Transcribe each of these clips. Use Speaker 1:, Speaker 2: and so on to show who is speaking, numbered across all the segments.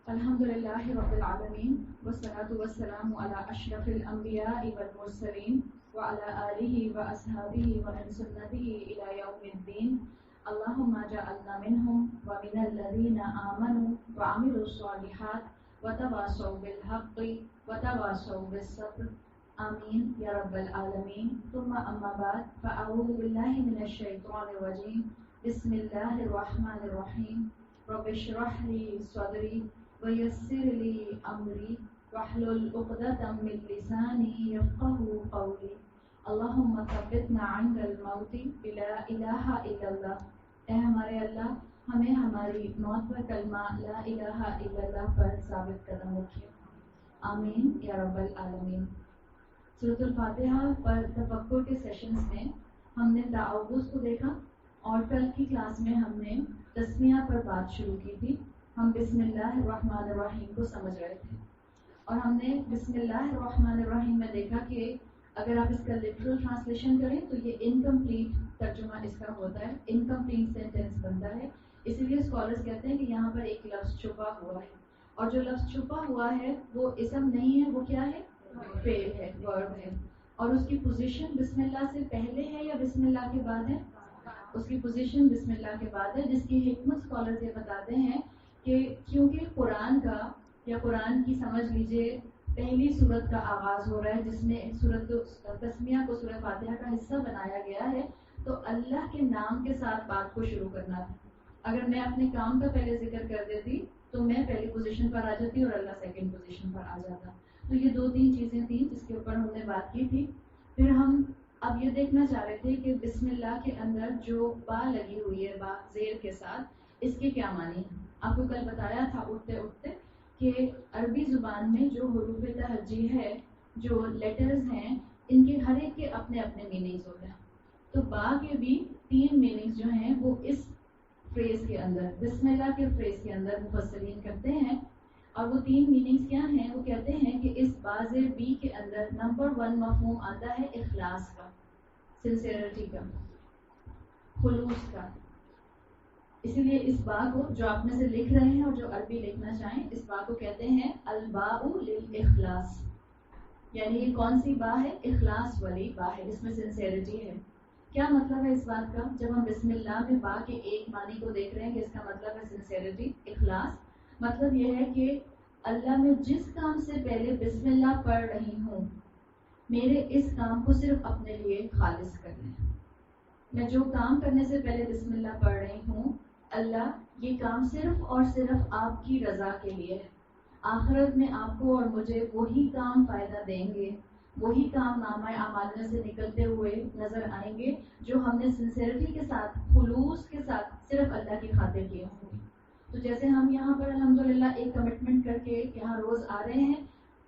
Speaker 1: الحمدللہ رب العالمین والصلاة والسلام علی اشرف الانبیاء والمرسلین وعلی آلہ واصحابہ ومن سنتہ الی یوم الدین اللہم اجعلنا منہم ومن الذین آمنوا وعملوا الصالحات وتواصوا بالحق وتواصوا بالصبر آمین یا رب العالمین ثم اما بعد فاعوذ باللہ من الشیطان الرجیم بسم اللہ الرحمن الرحیم رب اشرح لی صدری ويسر لي أمري واحلل عقدة من لساني يفقهوا قولي اللهم ثبتنا عند الموت بلا إله إلا الله اے ہمارے اللہ ہمیں ہماری موت پر کلمہ لا الہ الا اللہ پر ثابت قدم رکھے آمین یا رب العالمین۔ سورۃ الفاتحہ پر تفکر کے سیشنز میں ہم نے تعوذ کو دیکھا اور کل کی کلاس میں ہم نے تسمیہ پر بات شروع کی تھی۔ ہم بسم اللہ الرحمن الرحیم کو سمجھ رہے تھے اور ہم نے بسم اللہ الرحمن الرحیم میں دیکھا کہ اگر آپ اس کا لٹرل ٹرانسلیشن کریں تو یہ انکمپلیٹ ترجمہ اس کا ہوتا ہے، انکمپلیٹ سینٹینس بنتا ہے۔ اسی لیے اسکالرز کہتے ہیں کہ یہاں پر ایک لفظ چھپا ہوا ہے، اور جو لفظ چھپا ہوا ہے وہ اسم نہیں ہے، وہ کیا ہے؟ فعل ہے، ورب ہے، اور اس کی پوزیشن بسم اللہ سے پہلے ہے یا بسم اللہ کے بعد ہے؟ اس کی پوزیشن بسم اللہ کے بعد ہے، جس کی حکمت اسکالرز یہ بتاتے ہیں کہ کیونکہ قرآن کا یا قرآن کی سمجھ لیجئے پہلی سورت کا آغاز ہو رہا ہے جس میں سورت تسمیہ کو سورہ فاتحہ کا حصہ بنایا گیا ہے، تو اللہ کے نام کے ساتھ بات کو شروع کرنا تھا۔ اگر میں اپنے کام کا پہلے ذکر کر دیتی تو میں پہلی پوزیشن پر آ جاتی اور اللہ سیکنڈ پوزیشن پر آ جاتا۔ تو یہ دو تین چیزیں تھیں جس کے اوپر ہم نے بات کی تھی۔ پھر ہم اب یہ دیکھنا چاہ رہے تھے کہ بسم اللہ کے اندر جو با لگی ہوئی ہے، با زیر کے ساتھ، اس کے کیا معنی ہیں۔ آپ کو کل بتایا تھا اٹھتے اٹھتے کہ عربی زبان میں جو حروف تہجی ہے، جو لیٹرز ہیں، ان کے ہر ایک کے اپنے اپنے میننگز ہوتے ہیں۔ تو با کے بھی تین میننگز جو ہیں وہ اس فریز کے اندر، بسم اللہ کے فریز کے اندر مفسرین کرتے ہیں، اور وہ تین میننگز کیا ہیں؟ وہ کہتے ہیں کہ اس با زیر بی کے اندر نمبر 1 مفہوم آتا ہے اخلاص کا، سنسیئرٹی کا، خلوص کا۔ اسی لیے اس با کو جو آپ میں سے لکھ رہے ہیں اور جو عربی لکھنا چاہیں، اس با کو کہتے ہیں الباء للاخلاص، یعنی یہ کون سی با ہے؟ اخلاص والی با ہے، جس میں سنسیئرٹی ہے۔ کیا مطلب ہے اس بات کا؟ جب ہم بسم اللہ میں با کے ایک معنی کو دیکھ رہے ہیں کہ اس کا مطلب ہے سنسیئرٹی، اخلاص، مطلب یہ ہے کہ اللہ میں جس کام سے پہلے بسم اللہ پڑھ رہی ہوں، میرے اس کام کو صرف اپنے لیے خالص کرنا ہے۔ میں جو کام کرنے سے پہلے بسم اللہ پڑھ رہی ہوں، اللہ یہ کام صرف اور صرف آپ کی رضا کے لیے ہے۔ آخرت میں آپ کو اور مجھے وہی کام فائدہ دیں گے، وہی کام نامہ اعمال میں سے نکلتے ہوئے نظر آئیں گے جو ہم نے سنسیئرٹی کے ساتھ، خلوص کے ساتھ صرف اللہ کی خاطر کیے ہوں گے۔ تو جیسے ہم یہاں پر الحمدللہ ایک کمٹمنٹ کر کے یہاں روز آ رہے ہیں،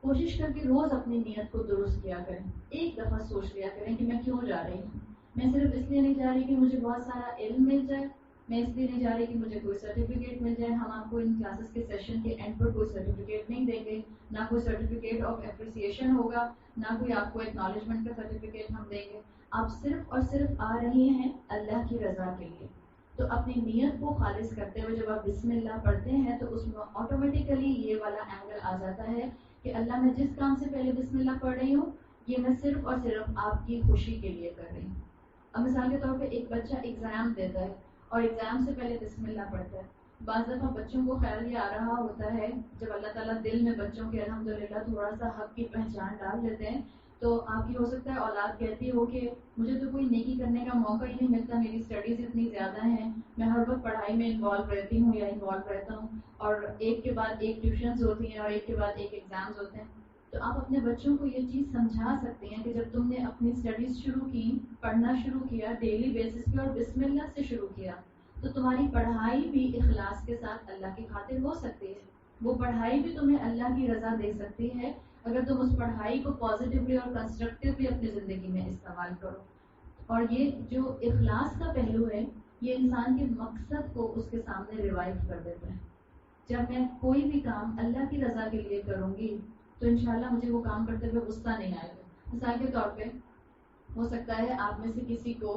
Speaker 1: کوشش کر کے روز اپنی نیت کو درست کیا کریں۔ ایک دفعہ سوچ لیا کریں کہ میں کیوں جا رہی ہوں۔ میں صرف اس لیے نہیں جا رہی کہ مجھے بہت سارا علم مل جائے، میں اس لیے نہیں جا رہی کہ مجھے کوئی سرٹیفکیٹ مل جائے۔ ہم آپ کو ان کلاسز کے سیشن کے اینڈ پر کوئی سرٹیفکیٹ نہیں دیں گے، نہ کوئی سرٹیفکیٹ آف اپریسیشن ہوگا، نہ کوئی آپ کو ایکنالجمنٹ کا سرٹیفکیٹ ہم دیں گے۔ آپ صرف اور صرف آ رہی ہیں اللہ کی رضا کے لیے۔ تو اپنی نیت کو خالص کرتے ہوئے جب آپ بسم اللہ پڑھتے ہیں تو اس میں آٹومیٹیکلی یہ والا اینگل آ جاتا ہے کہ اللہ میں جس کام سے پہلے بسم اللہ پڑھ رہی ہوں، یہ میں صرف اور صرف آپ کی خوشی کے لیے کر رہی ہوں۔ اب مثال کے طور پہ ایک بچہ ایگزام دیتا ہے اور ایگزام سے پہلے بسم اللہ پڑھتا ہے۔ بعض دفعہ بچوں کو خیال یہ آ رہا ہوتا ہے، جب اللہ تعالیٰ دل میں بچوں کے الحمدللہ تھوڑا سا حق کی پہچان ڈال دیتے ہیں، تو آپ کی ہو سکتا ہے اولاد کہتی ہو کہ مجھے تو کوئی نیکی کرنے کا موقع ہی نہیں ملتا، میری اسٹڈیز اتنی زیادہ ہیں، میں ہر وقت پڑھائی میں انوالو رہتی ہوں یا انوالو رہتا ہوں، اور ایک کے بعد ایک ٹیوشنز ہوتی ہیں اور ایک کے بعد ایک ایگزامز ہوتے ہیں۔ تو آپ اپنے بچوں کو یہ چیز سمجھا سکتے ہیں کہ جب تم نے اپنی اسٹڈیز شروع کی، پڑھنا شروع کیا ڈیلی بیسس پہ اور بسم اللہ سے شروع کیا، تو تمہاری پڑھائی بھی اخلاص کے ساتھ اللہ کی خاطر ہو سکتی ہے۔ وہ پڑھائی بھی تمہیں اللہ کی رضا دے سکتی ہے اگر تم اس پڑھائی کو پازیٹیولی اور کنسٹرکٹیولی اپنی زندگی میں استعمال کرو۔ اور یہ جو اخلاص کا پہلو ہے، یہ انسان کے مقصد کو اس کے سامنے ریوائو کر دیتا ہے۔ جب میں کوئی بھی کام اللہ کی رضا کے لیے کروں گی تو انشاءاللہ مجھے وہ کام کرتے ہوئے غصہ نہیں آئے گا۔ مثال کے طور پہ ہو سکتا ہے آپ میں سے کسی کو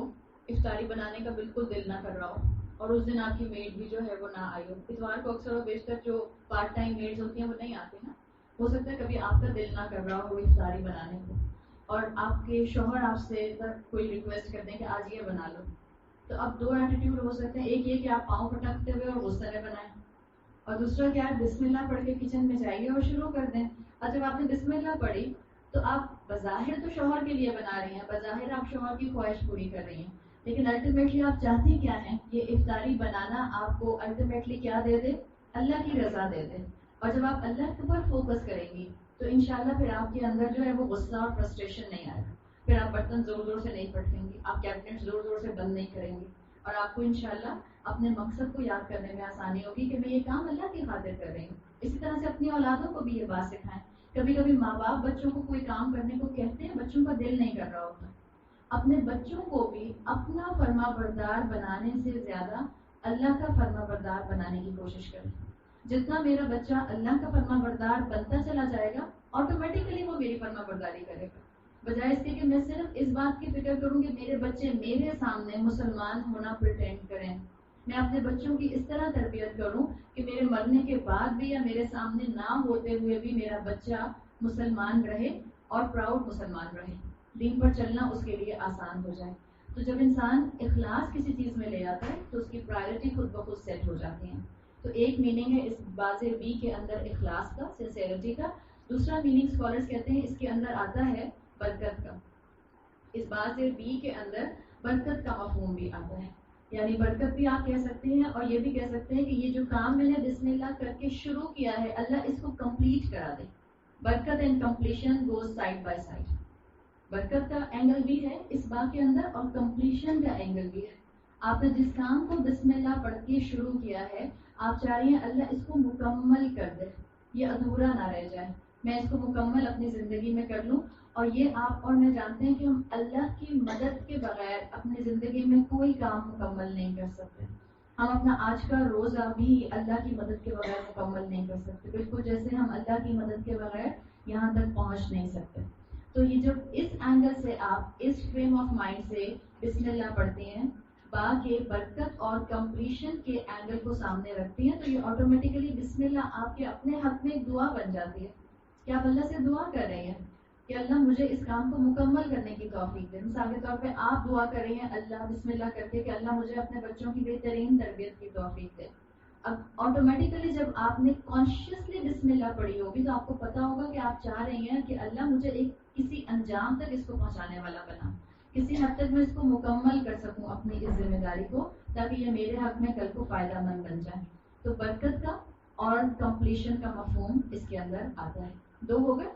Speaker 1: افطاری بنانے کا بالکل دل نہ کر رہا ہو، اور اس دن آپ کی میڈ بھی جو ہے وہ نہ آئی ہو. اتوار کو اکثر و بیشتر جو پارٹ ٹائم میڈز ہوتی ہیں وہ نہیں آتی نا. ہو سکتا ہے کبھی آپ کا دل نہ کر رہا ہو افطاری بنانے کو اور آپ کے شوہر آپ سے کوئی ریکویسٹ کرتے ہیں کہ آج یہ بنا لو. تو اب دو ایٹیٹیوڈ ہو سکتے ہیں. ایک یہ کہ آپ پاؤں پٹکتے ہوئے اور غصے میں بنائیں, اور دوسرا کیا ہے بسم اللہ پڑھ کے کچن میں جائیے اور شروع کر دیں. اور جب آپ نے بسم اللہ پڑھی تو آپ بظاہر تو شوہر کے لیے بنا رہی ہیں, بظاہر آپ شوہر کی خواہش پوری کر رہی ہیں, لیکن الٹیمیٹلی آپ چاہتی کیا ہیں؟ یہ افطاری بنانا آپ کو الٹیمیٹلی کیا دے دے؟ اللہ کی رضا دے دے. اور جب آپ اللہ کے اوپر فوکس کریں گی تو انشاءاللہ پھر آپ کے اندر جو ہے وہ غصہ اور فرسٹریشن نہیں آئے گا. پھر آپ برتن زور زور سے نہیں پٹکیں گی, آپ کیبنٹ زور زور سے بند نہیں کریں گی, اور آپ کو انشاءاللہ اپنے مقصد کو یاد کرنے میں آسانی ہوگی کہ میں یہ کام اللہ کی خاطر کر رہی ہوں. اسی طرح سے اپنی اولادوں کو بھی یہ بات سکھائیں. کبھی کبھی ماں باپ بچوں کو کوئی کام کرنے کو کہتے ہیں, بچوں کا دل نہیں کر رہا ہوتا. اپنے بچوں کو بھی اپنا فرما بردار بنانے سے زیادہ اللہ کا فرما بردار بنانے کی کوشش کریں. جتنا میرا بچہ اللہ کا فرما بردار بنتا چلا جائے گا آٹومیٹیکلی وہ میری فرما برداری کرے گا, بجائے اس کے کہ میں صرف اس بات کی فکر کروں کہ میرے بچے میرے سامنے مسلمان ہونا پریٹینڈ کریں. میں اپنے بچوں کی اس طرح تربیت کروں کہ میرے مرنے کے بعد بھی یا میرے سامنے نہ ہوتے ہوئے بھی میرا بچہ مسلمان رہے اور پراؤڈ مسلمان رہے, دین پر چلنا اس کے لیے آسان ہو جائے. تو جب انسان اخلاص کسی چیز میں لے آتا ہے تو اس کی پرائرٹی خود بخود سیٹ ہو جاتی ہیں. تو ایک میننگ ہے اس باز بی کے اندر اخلاص کا, سنسیئرٹی کا. دوسرا میننگ اسکالرس کہتے ہیں اس کے اندر آتا ہے برکت کا. اس باز بی کے اندر برکت کا مفہوم بھی آتا ہے, یعنی برکت بھی آپ کہہ سکتے ہیں, اور یہ بھی کہہ سکتے ہیں کہ یہ جو کام میں نے بسم اللہ کر کے شروع کیا ہے اللہ اس کو کمپلیٹ کرا دے. برکت and completion goes side by side. برکت کا اینگل بھی ہے اس بات کے اندر اور کمپلیشن کا اینگل بھی ہے. آپ نے جس کام کو بسم اللہ پڑھ کے شروع کیا ہے آپ چاہ رہی ہیں اللہ اس کو مکمل کر دے, یہ ادھورا نہ رہ جائے, میں اس کو مکمل اپنی زندگی میں کر لوں. اور یہ آپ اور میں جانتے ہیں کہ ہم اللہ کی مدد کے بغیر اپنی زندگی میں کوئی کام مکمل نہیں کر سکتے. ہم اپنا آج کا روزہ بھی اللہ کی مدد کے بغیر مکمل نہیں کر سکتے, بالکل جیسے ہم اللہ کی مدد کے بغیر یہاں تک پہنچ نہیں سکتے. تو یہ جب اس اینگل سے آپ اس فریم آف مائنڈ سے بسم اللہ پڑھتے ہیں, با کے برکت اور کمپلیشن کے اینگل کو سامنے رکھتی ہیں, تو یہ آٹومیٹیکلی بسم اللہ آپ کے اپنے حق میں ایک دعا بن جاتی ہے کہ آپ اللہ سے دعا کر رہے ہیں کہ اللہ مجھے اس کام کو مکمل کرنے کی توفیق دے. مثال کے طور پہ آپ دعا کر رہے ہیں اللہ بسم اللہ کر کے کہ اللہ مجھے اپنے بچوں کی بہترین تربیت کی توفیق دے. اب آٹومیٹیکلی جب آپ نے کانشیسلی بسم اللہ پڑھی ہوگی تو آپ کو پتا ہوگا کہ آپ چاہ رہے ہیں کہ اللہ مجھے ایک کسی انجام تک اس کو پہنچانے والا بنا, کسی حد تک میں اس کو مکمل کر سکوں اپنی اس ذمہ داری کو, تاکہ یہ میرے حق میں کل کو فائدہ مند بن جائے. تو برکت کا اور کمپلیشن کا مفہوم اس کے اندر آتا ہے. دو ہو گئے.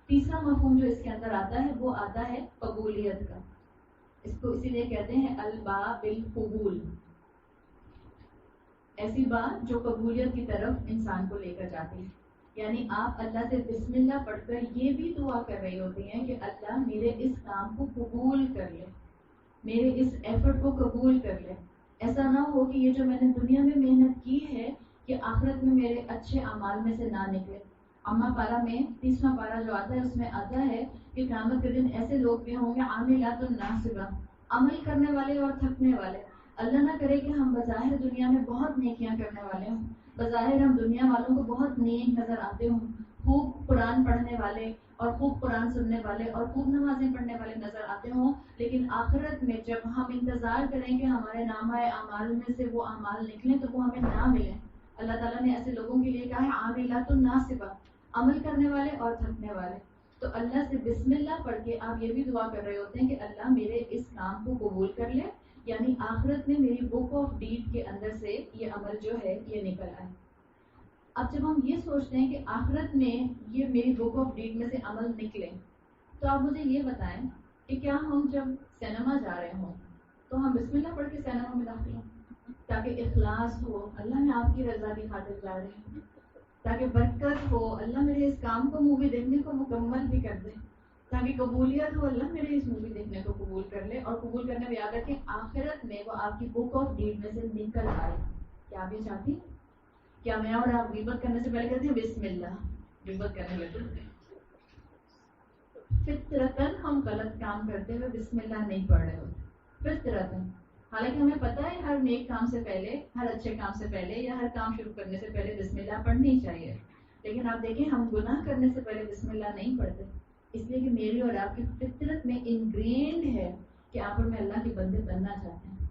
Speaker 1: تیسرا مفہوم جو اس کے اندر آتا ہے وہ آتا ہے قبولیت کا. اس کو اسی لیے کہتے ہیں الباب بالقبول, ایسی بات جو قبولیت کی طرف انسان کو لے کر جاتی ہے. یعنی آپ اللہ سے بسم اللہ پڑھ کر یہ بھی دعا کر رہی ہوتی ہیں کہ اللہ میرے اس کام کو قبول کر لے, میرے اس ایفرٹ کو قبول کر لے. ایسا نہ ہو کہ یہ جو میں نے دنیا میں محنت کی ہے کہ آخرت میں میرے اچھے اعمال میں سے نہ نکلے. اما پارا میں 30واں پارا جو آتا ہے اس میں آتا ہے کہ قیامت کے دن ایسے لوگ بھی ہوں گے عاملات ناصبہ, عمل کرنے والے اور تھکنے والے. اللہ نہ کرے کہ ہم بظاہر دنیا میں بہت نیکیاں کرنے والے ہوں, بظاہر ہم دنیا والوں کو بہت نیک نظر آتے ہوں, خوب قرآن پڑھنے والے اور خوب قرآن سننے والے اور خوب نمازیں پڑھنے والے نظر آتے ہوں, لیکن آخرت میں جب ہم انتظار کریں کہ ہمارے نامہ اعمال میں سے وہ اعمال نکلیں تو وہ ہمیں نہ ملیں. اللہ تعالیٰ نے ایسے لوگوں کے لیے کہا ہے عاملات ناصبہ, عمل کرنے والے اور تھکنے والے. تو اللہ سے بسم اللہ پڑھ کے آپ یہ بھی دعا کر رہے ہوتے ہیں کہ اللہ میرے اس کام کو قبول کر لے, یعنی آخرت میں میری بک آف ڈیڈ کے اندر سے یہ عمل جو ہے یہ نکل آئے. اب جب ہم یہ سوچتے ہیں کہ آخرت میں یہ میری بک آف ڈیڈ میں سے عمل نکلے, تو آپ مجھے یہ بتائیں کہ کیا ہم جب سینما جا رہے ہوں تو ہم بسم اللہ پڑھ کے سینما میں داخل ہوں تاکہ اخلاص ہو, اللہ میں آپ کی رضا کی خاطر جا رہے ہیں, تاکہ برکت ہو, اللہ میرے اس کام کو مووی دیکھنے کو مکمل بھی کر دے, تاکہ قبولیت ہو, اللہ میرے اس مووی دیکھنے کو قبول کر لے, اور قبول کرنے میں یاد رکھیں آخرت میں وہ آپ کی بک آف ڈیڈ میں سے نکل آئے. کیا آپ یہ چاہتی ہیں؟ کیا میں اور آپ غیبت کرنے سے پہلے کہتے ہیں بسم اللہ, غیبت کرنے لگتے ہیں؟ فطرتاً ہم غلط کام کرتے ہوئے بسم اللہ نہیں پڑھ رہے ہوتے, فطرتاً حالانکہ ہمیں پتہ ہے ہر نیک کام سے پہلے، ہر اچھے کام سے پہلے یا ہر کام شروع کرنے سے پہلے بسم اللہ پڑھنی چاہیے، لیکن آپ دیکھیں ہم گناہ کرنے سے پہلے بسم اللہ نہیں پڑھتے، اس لیے کہ میری اور آپ کی فطرت میں انگرینڈ ہے کہ آپ اور میں اللہ کے بندے بننا چاہتے ہیں.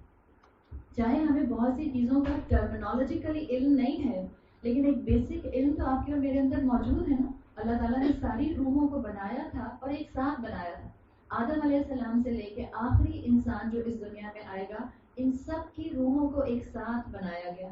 Speaker 1: چاہے ہمیں بہت سی چیزوں کا ٹرمینالوجیکلی علم نہیں ہے، لیکن ایک بیسک علم تو آپ کے اور میرے اندر موجود ہے نا. اللہ تعالیٰ نے ساری روحوں کو بنایا تھا اور ایک ساتھ بنایا تھا. آدم علیہ السلام سے لے کے آخری انسان جو اس دنیا میں آئے گا، ان سب کی روحوں کو ایک ساتھ بنایا گیا،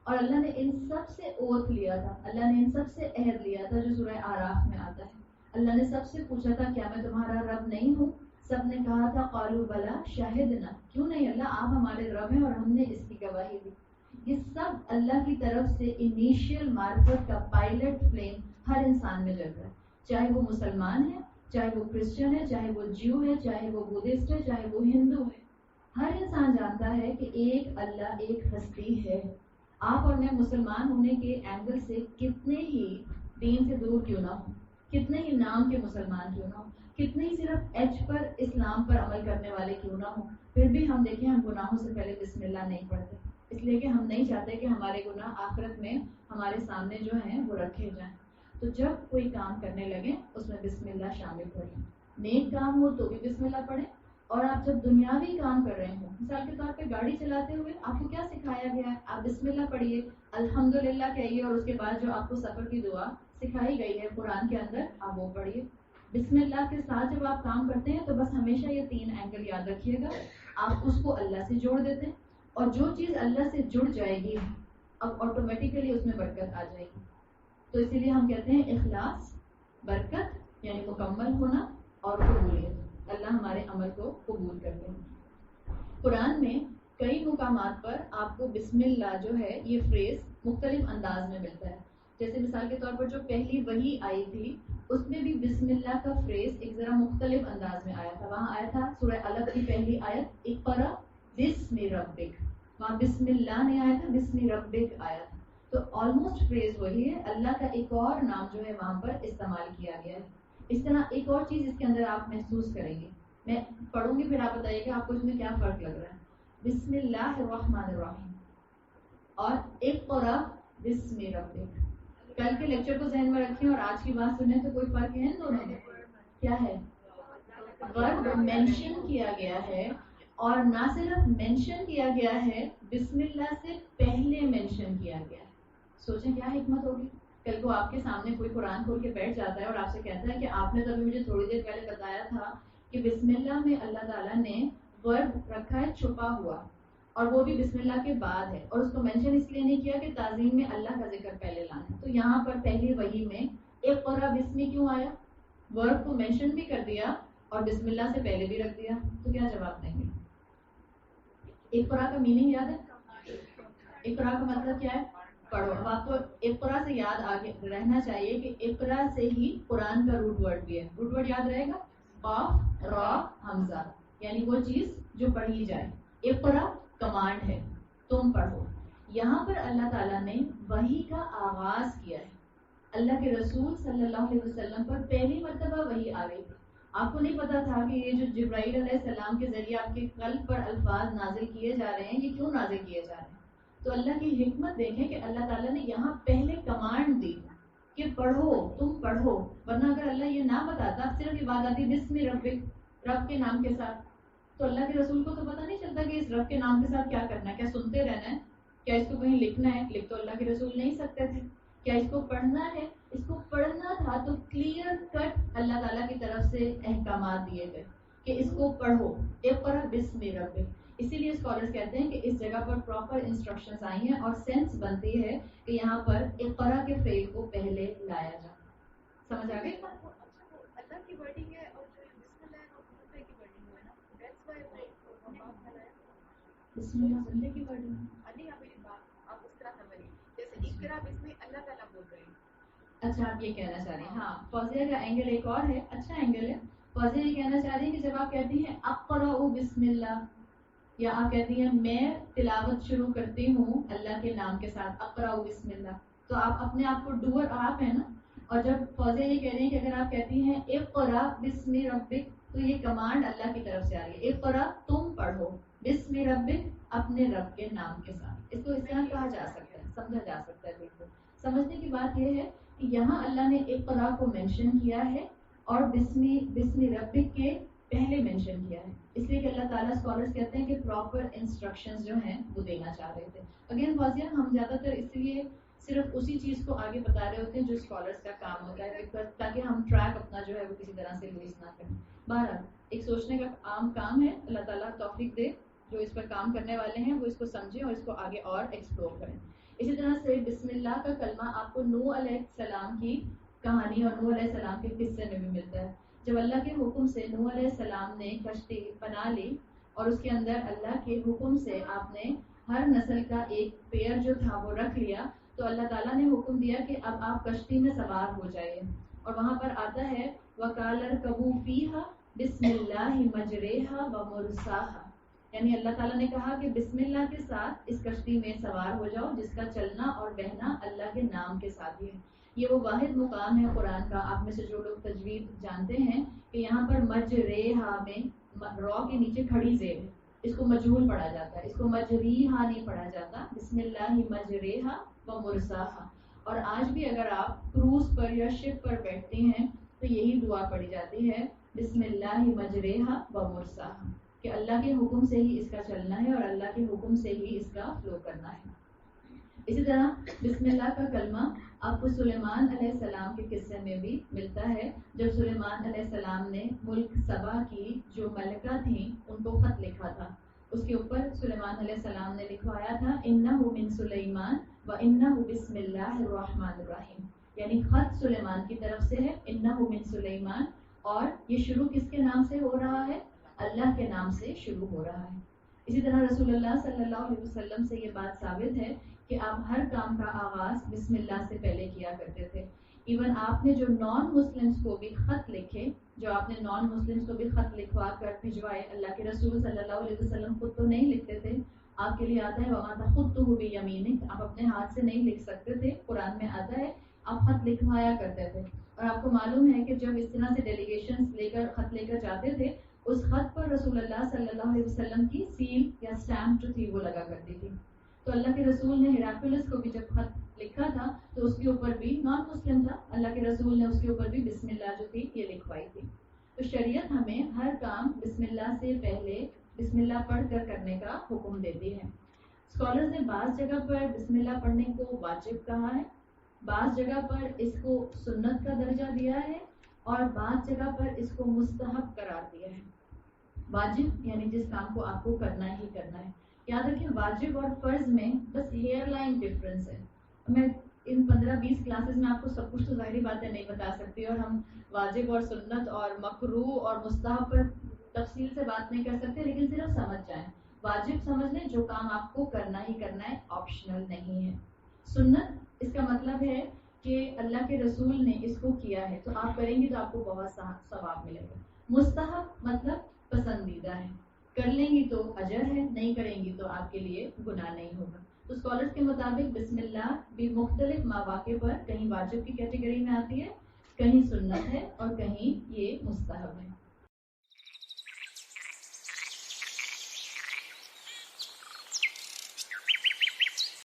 Speaker 1: اور اللہ نے ان سب سے اوتھ لیا تھا، اللہ نے ان سب سے عہد لیا تھا جو سورہ آراف میں آتا ہے. اللہ نے سب سے پوچھا تھا کیا میں تمہارا رب نہیں ہوں؟ سب نے کہا تھا قالوا بلا شاہدنا، کیوں نہیں اللہ آپ ہمارے رب ہیں اور ہم نے اس کی گواہی دی. یہ سب اللہ کی طرف سے انیشیل معرفت کا پائلٹ فلیم ہر انسان میں جل رہا ہے، چاہے وہ مسلمان ہے، چاہے وہ کرسچن ہے، چاہے وہ جیو ہے، چاہے وہ بدھسٹ ہے، چاہے وہ ہندو ہے. ہر انسان جانتا ہے کہ ایک اللہ، ایک ہستی ہے. آپ اور میں مسلمان ہونے کے اینگل سے کتنے ہی دین سے دور کیوں نہ ہوں، کتنے ہی نام کے مسلمان کیوں نہ ہوں، کتنے ہی صرف ایج پر اسلام پر عمل کرنے والے کیوں نہ ہوں، پھر بھی ہم دیکھیں ہم گناہوں سے پہلے بسم اللہ نہیں پڑھتے، اس لیے کہ ہم نہیں چاہتے کہ ہمارے گناہ آخرت میں ہمارے سامنے جو ہیں وہ رکھے جائیں. تو جب کوئی کام کرنے لگے اس میں بسم اللہ شامل کریں. نیک کام ہو تو بھی بسم اللہ پڑھیں، اور آپ جب دنیاوی کام کر رہے ہوں، مثال کے طور پہ گاڑی چلاتے ہوئے آپ کو کیا سکھایا گیا ہے؟ آپ بسم اللہ پڑھیے، الحمدللہ کہیے، اور اس کے بعد جو آپ کو سفر کی دعا سکھائی گئی ہے قرآن کے اندر آپ وہ پڑھیے. بسم اللہ کے ساتھ جب آپ کام کرتے ہیں تو بس ہمیشہ یہ 3 اینگل یاد رکھیے گا. آپ اس کو اللہ سے جوڑ دیتے ہیں، اور جو چیز اللہ سے جڑ جائے گی اب آٹومیٹیکلی اس میں برکت آ جائے گی. تو اسی لیے ہم کہتے ہیں اخلاص، برکت یعنی مکمل ہونا، اور قبولیت، اللہ ہمارے عمل کو قبول کرتے ہیں. قرآن میں کئی مقامات پر آپ کو بسم اللہ جو ہے یہ فریز مختلف انداز میں ملتا ہے. جیسے مثال کے طور پر جو پہلی وحی آئی تھی اس میں بھی بسم اللہ کا فریز ایک ذرا مختلف انداز میں آیا تھا. وہاں آیا تھا سورہ علق کی پہلی آیت اقرا بسم ربک، وہاں بسم اللہ نہیں آیا تھا، بسم ربک آیا تھا. تو آلموسٹ فریز وہی ہے، اللہ کا ایک اور نام جو ہے وہاں پر استعمال کیا گیا ہے. اس طرح ایک اور چیز اس کے اندر آپ محسوس کریں گے، میں پڑھوں گی پھر آپ بتائیے کہ آپ کو اس میں کیا فرق لگ رہا ہے. بسم اللہ الرحمن الرحیم اور اقرا بسم ربک. کل کے لیکچر کو ذہن میں رکھیں اور آج کی بات سنیں تو کوئی فرق ہے ان دونوں میں؟ کیا ہے؟ ورب مینشن کیا گیا ہے، اور نہ صرف مینشن کیا گیا ہے، بسم اللہ سے پہلے مینشن کیا گیا ہے. سوچیں کیا حکمت ہوگی. کل کو آپ کے سامنے کوئی قرآن کھول کے بیٹھ جاتا ہے اور آپ سے کہتا ہے کہ آپ نے تو ابھی مجھے تھوڑی دیر پہلے بتایا تھا کہ بسم اللہ میں اللہ تعالیٰ نے ورب رکھا ہے چھپا ہوا، اور وہ بھی بسم اللہ کے بعد ہے، اور اس کو مینشن اس لیے نہیں کیا کہ تعظیم میں اللہ کا ذکر پہلے لانا. تو یہاں پر پہلی وحی میں اقرا بسمی کیوں آیا؟ ورب کو مینشن بھی کر دیا اور بسم اللہ سے پہلے بھی رکھ دیا. تو کیا جواب دیں گے؟ اقرا کا میننگ یاد ہے؟ اقرا کا مطلب کیا ہے؟ پڑھو. اب آپ کو اقرا سے یاد آگے رہنا چاہیے کہ اقرا سے ہی قرآن کا روٹ ورڈ بھی ہے. روٹ ورڈ یاد رہے گا، قاف را حمزہ، یعنی وہ چیز جو پڑھی جائے. اقرا کمانڈ ہے، تم پڑھو. یہاں پر اللہ تعالیٰ نے وحی کا آغاز کیا ہے. اللہ کے رسول صلی اللہ علیہ وسلم پر پہلی مرتبہ وحی آ گئی تھی. آپ کو نہیں پتا تھا کہ یہ جو جبرائیل علیہ السلام کے ذریعے آپ کے قلب پر الفاظ نازل کیے جا رہے ہیں، یہ کیوں نازل کیے جا رہے ہیں. تو اللہ کی حکمت دیکھیں کہ اللہ تعالیٰ نے یہاں پہلے کمانڈ دی کہ پڑھو، تم پڑھو. ورنہ اگر اللہ یہ نہ بتاتا، صرف یہ بات آتی بسم ربک، رب کے نام کے ساتھ، تو اللہ کے رسول کو تو پتہ نہیں چلتا کہ اس رب کے نام کے ساتھ کیا کرنا ہے. کیا سنتے رہنا ہے؟ کیا اس کو کہیں لکھنا ہے؟ لکھ تو اللہ کے رسول نہیں سکتے تھے. کیا اس کو پڑھنا ہے؟ اس کو پڑھنا تھا تو کلیئر کٹ اللہ تعالیٰ کی طرف سے احکامات دیے گئے کہ اس کو پڑھو، اقرا بسم ربک. اسی لیے اسکالرز کہتے ہیں کہ اس جگہ پر پراپر انسٹرکشنز آئی ہیں اور سینس بنتی ہے کہ یہاں پر اقرا کے فعل کو پہلے لایا جائے. سمجھ آ گئی؟
Speaker 2: اللہ کی ورڈنگ ہے اور جو بسم اللہ ہے وہ دوسرے کی ورڈنگ ہے نا، دیٹس وائی
Speaker 1: بسم اللہ بندے کی ورڈنگ ہے.
Speaker 2: نہیں آپ میری بات آپ اس طرح سمجھیے جیسے اقرا بسم اللہ تعالیٰ بول رہے ہیں.
Speaker 1: اچھا آپ یہ کہنا چاہ رہی ہیں. ہاں فوزیہ کا اینگل ایک اور ہے، اچھا اینگل ہے. فوزیہ یہ کہنا چاہ رہی ہیں کہ جب آپ کہتی ہیں اقرأ بسم اللہ، یا آپ کہتی ہیں میں تلاوت شروع کرتی ہوں اللہ کے نام کے ساتھ، اقرأ بسم اللہ، تو آپ اپنے آپ کو ڈوور آپ ہیں نا. اور جب فوزیہ یہ کہہ رہی ہیں کہ اگر آپ کہتی ہیں اقرأ بسم ربک، تو یہ کمانڈ اللہ کی طرف سے آ رہی ہے، اقرأ تم پڑھو. بسم ربک، اپنے رب کے نام کے ساتھ. اس کو اس طرح کہا جا سکتا ہے، سمجھا جا سکتا ہے. بالکل سمجھنے کی بات یہ ہے کہ یہاں اللہ نے اقرا کو مینشن کیا ہے اور بسم ربک کے پہلے مینشن کیا ہے، اس لیے کہ اللہ تعالیٰ اسکالرس کہتے ہیں کہ پراپر انسٹرکشنز جو ہیں وہ دینا چاہ رہے تھے. اگین واضح ہم زیادہ تر اس لیے صرف اسی چیز کو آگے بتا رہے ہوتے ہیں جو اسکالرس کا کام ہوتا ہے، تاکہ ہم ٹریک اپنا جو ہے وہ کسی طرح سے لوز نہ کریں. بہرحال ایک سوچنے کا عام کام ہے، اللہ تعالیٰ توفیق دے جو اس پر کام کرنے والے ہیں وہ اس کو سمجھیں اور اس کو آگے اور ایکسپلور کریں. اسی طرح سے بسم اللہ کا کلمہ آپ کو نوح علیہ السلام کی کہانی اور نوح علیہ السلام کے قصے میں بھی ملتا ہے. جب اللہ کے حکم سے نوح علیہ السلام نے کشتی بنا لی اور اس کے اندر اللہ کے حکم سے آپ نے ہر نسل کا ایک پیئر جو تھا وہ رکھ لیا، تو اللہ تعالیٰ نے حکم دیا کہ اب آپ کشتی میں سوار ہو جائیے. اور وہاں پر آتا ہے وَقَالَ ارْكَبُوا فِيهَا بِسْمِ اللَّهِ مَجْرَاهَا وَمُرْسَاهَا، یعنی اللہ تعالیٰ نے کہا کہ بسم اللہ کے ساتھ اس کشتی میں سوار ہو جاؤ جس کا چلنا اور بہنا اللہ کے نام کے ساتھ ہی ہے. یہ وہ واحد مقام ہے قرآن کا، آپ میں سے جو لوگ تجوید جانتے ہیں کہ یہاں پر مجریہا میں را کے نیچے کھڑی زیر ہے، اس کو مجہول پڑھا جاتا ہے، اس کو مجریہا نہیں پڑھا جاتا. بسم اللہ مجریہا و مرساہا. اور آج بھی اگر آپ کروز پر یا شپ پر بیٹھتے ہیں تو یہی دعا پڑھی جاتی ہے، بسم اللہ مجریہا و مرساہا، کہ اللہ کے حکم سے ہی اس کا چلنا ہے اور اللہ کے حکم سے ہی اس کا فلو کرنا ہے. اسی طرح بسم اللہ کا کلمہ آپ کو سلیمان علیہ السلام کے قصے میں بھی ملتا ہے. جب سلیمان علیہ السلام نے ملک سبا کی جو ملکہ تھیں ان کو خط لکھا تھا، اس کے اوپر سلیمان علیہ السلام نے لکھوایا تھا انہ من سلیمان و انہ بسم اللہ الرحمن الرحیم، یعنی خط سلیمان کی طرف سے ہے، انہ من سلیمان، اور یہ شروع کس کے نام سے ہو رہا ہے؟ اللہ کے نام سے شروع ہو رہا ہے. اسی طرح رسول اللہ صلی اللہ علیہ وسلم سے یہ بات ثابت ہے کہ آپ ہر کام کا آغاز بسم اللہ سے پہلے کیا کرتے تھے. ایون آپ نے جو نان مسلمس کو بھی خط لکھے، جو آپ نے نان مسلمس کو بھی خط لکھوا کر بھجوائے، اللہ کے رسول صلی اللہ علیہ وسلم خود تو نہیں لکھتے تھے، آپ کے لیے آتا ہے وَمَا تَخُطُّهُ بِيَمِينِكَ، آپ اپنے ہاتھ سے نہیں لکھ سکتے تھے. قرآن میں آتا ہے آپ خط لکھوایا کرتے تھے. اور آپ کو معلوم ہے کہ جب اس طرح سے ڈیلیگیشنز لے کر خط لے کر جاتے تھے، اس خط پر رسول اللہ صلی اللہ علیہ وسلم کی سیل یا اسٹیمپ جو تھی وہ لگا کرتی تھی. تو اللہ کے رسول نے ہیراکلس کو بھی جب خط لکھا تھا تو اس کے اوپر بھی نان مسلم تھا، اللہ کے رسول نے اس کے اوپر بھی بسم اللہ جو تھی یہ لکھوائی تھی. تو شریعت ہمیں ہر کام بسم اللہ سے پہلے بسم اللہ پڑھ کر کرنے کا حکم دیتی ہے. اسکالرز نے بعض جگہ پر بسم اللہ پڑھنے کو واجب کہا ہے، بعض جگہ پر اس کو سنت کا درجہ دیا ہے، اور بعض جگہ پر اس کو مستحب قرار دیا ہے. واجب یعنی جس کام کو آپ کو کرنا ہی کرنا ہے. یاد رکھیں واجب اور فرض میں بس ہیئر لائن ڈفرینس ہے. میں ان 15-20 کلاسز میں آپ کو سب کچھ تو ظاہری باتیں نہیں بتا سکتی، اور ہم واجب اور سنت اور مکروہ اور مستحب پر تفصیل سے بات نہیں کر سکتے، لیکن صرف سمجھ جائیں. واجب سمجھ لیں جو کام آپ کو کرنا ہی کرنا ہے، آپشنل نہیں ہے. سنت اس کا مطلب ہے کہ اللہ کے رسول نے اس کو کیا ہے تو آپ کریں گے تو آپ کو بہت ثواب ملے گا. مستحب مطلب پسندیدہ ہے، کر لیں گی تو اجر ہے، نہیں کریں گی تو آپ کے لیے گناہ نہیں ہوگا. تو اسکالرس کے مطابق بسم اللہ بھی مختلف مواقع پر کہیں واجب کی کیٹیگری میں آتی ہے، کہیں سنت ہے اور کہیں یہ مستحب ہے.